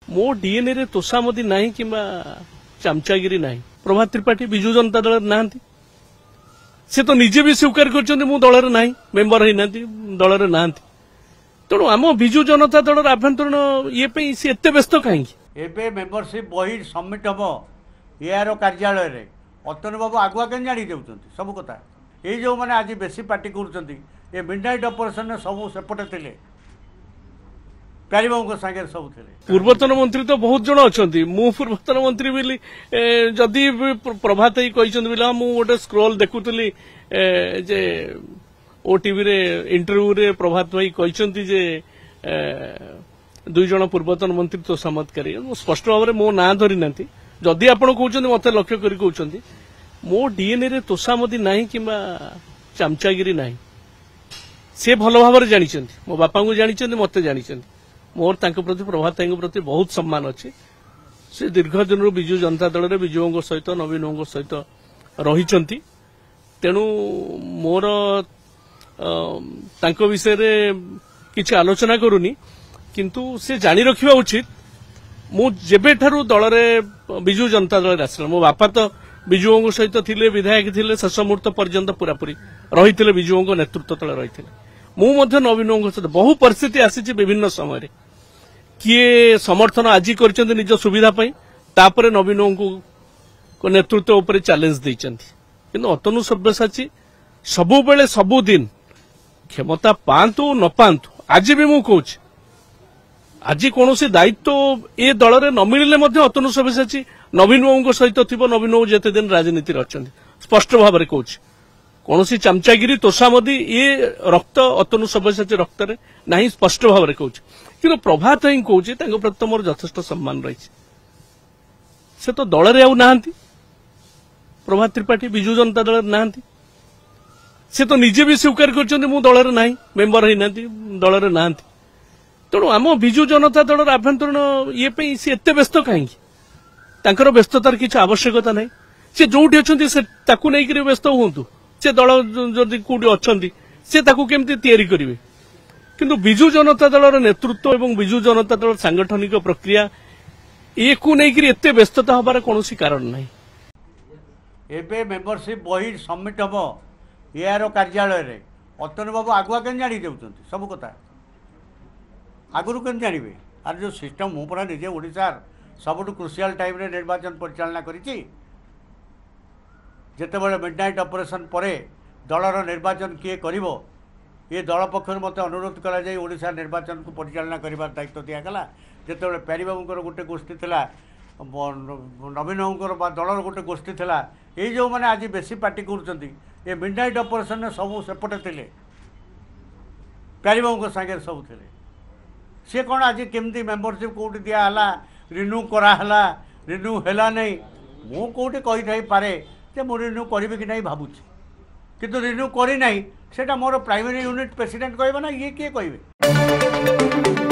मो डीएनए रे तोषामदी नाही किंबा चामचागिरी नाही। प्रभात त्रिपाठी विजु जनता दल नाहांती, से तो निजे भी स्वीकार करछन्ती मु दल नाही, मेंबर होई नांती, दल नाहांती। तेणु आम विजु जनता दल आभ्यंतरण ये पे से एते व्यस्त कहीं एबे मेंबरशिप बही सबमिट हम एआर कार्यालय रे अतनु बाबू आगुआ के जानी देउछन्ती सब कथा। ये जो माने आज बेसी पार्टी करछन्ती ए मिडनाइट ऑपरेशन ने सब सेपटे थिले, प्यारीबाबू को संगे सब थिले। पूर्वतन मंत्री तो बहुत जन अछन्ती, मु पूर्वतन मंत्री बिली जदी प्रभात ही कहिसन्ती बिला मु गोटे स्क्रॉल देखुतली जे ओटीवी रे इंटरव्यू रे प्रभात भाई कहिसन्ती जे दुई जन पूर्वतन मंत्री तो समत्कारी स्पष्ट भाव में मो ना धरी नांती। जदि आपण कहउछन्ती मते लक्ष्य करी कहउछन्ती मो डीएनए रे तोषामदी नाही किंबा चामचागिरी नाही। से भल भाव में जानिछन्ती, मो बापा को जानिछन्ती, मते जानिछन्ती। मोर तांको प्रति प्रभात तांको प्रति बहुत सम्मान अछि। से दीर्घ दिन विजु जनता दल रे विजुओं सहित नवीनों सहित रहिछन्ती। तेणु मोर तांको विषय रे किछि आलोचना करूनी, किंतु से जानी रखिबा उचित मु जेबे ठारू दल रे विजु जनता दल आसला मो बापा तो विजुओं सहित थिले, विधायक थिले, शेष मुहूर्त पर्यंत पूरापूरी रहिथिले, विजुओं नेतृत्व तले रहिथिले। मु मध्य नवीनों सहित बहु परिस्थिति आसी विभिन्न समय रे, किए समर्थन आज कर निज सुविधा तापर नवीनों को नेतृत्व उपर चैलेंज देइचंती। किंतु अतनु सब्यसाची सबु बेले सबु दिन क्षमता पांतु न पांतु आज भी मु कहूँ आज कौन दायित्व ए दल में न मिले अतनु सब्यसाची नवीन बाबू सहित थी। नवीन बाबू जिते दिन राजनीति अच्छा स्पष्ट भाव में कहूँ कौन चामचागिरी तोषामदी ये रक्त अतनु सब्यसाची रक्त में ना स्पष्ट भाव में कहूँ। कि प्रभात ही कहूँ प्रति मोर यथेष्ट सम्मान रही। से तो दल रे नाहांती, प्रभात त्रिपाठी विजु जनता दल नाहांती, से तो निजे भी स्वीकार करछन्ती मु दल रे नाही, मेंबर होई नांती, दल रे नाहांती। तेणु आम विजु जनता दल आभ्यंतरण ये पे से एते व्यस्त कहीं तांकर व्यस्ततार किछि आवश्यकता नहीं। से जोठी अछन्ती से ताकू नै करी व्यस्त हुंतु, से दल जदि कोठी अछन्ती से ताकू केमती तयारी करिवे। किंतु विजु जनता दल नेतृत्व एवं विजु जनता दल सांगठनिक प्रक्रिया एकू नै करी एते व्यस्तता हबार कोनोसी कारण नहीं। एबे मेंबरशिप बही सबमिट हम एआर कार्यालय रे अतनु बाबू आगुआ के जानी देउछन्ती सब कथा। आगुरु के जानवे आर जो सिस्टम मु परा निजे ओडिशार सबुठ क्रुशियल टाइम रे निर्वाचन परिचालना करिछि। जेतेबेले मिडनाइट ऑपरेशन परे दलर निर्वाचन किए करिवो ये दल पक्षर मत अनुरोध करा जाय ओडिशा निर्वाचन को परिचालना करिवार दायित्व दिया गला। जेतेबेले प्यारीबाबूंकर गोटे गोष्ठी थिला, नवीन बाबूंकर बा दलर गोटे गोष्ठी थिला, ये जो माने आज बेसी पार्टी करछन्ती ए मिडनाइट ऑपरेशन ने सब सेपटे थिले, प्यारीबाबू को संगे सब थिले। सी कौन आज केमती मेंबरशिप कौटी दिहला रिन्यू कराला, रिन्यू है नहीं मु कौटी कही थाई पारे जे मु रिन्यू करी कि नहीं भावुची, किंतु रिन्यू करी नहीं सेटा मोर प्राइमरी यूनिट प्रेसिडेंट कहबे ना ये किए कहबे।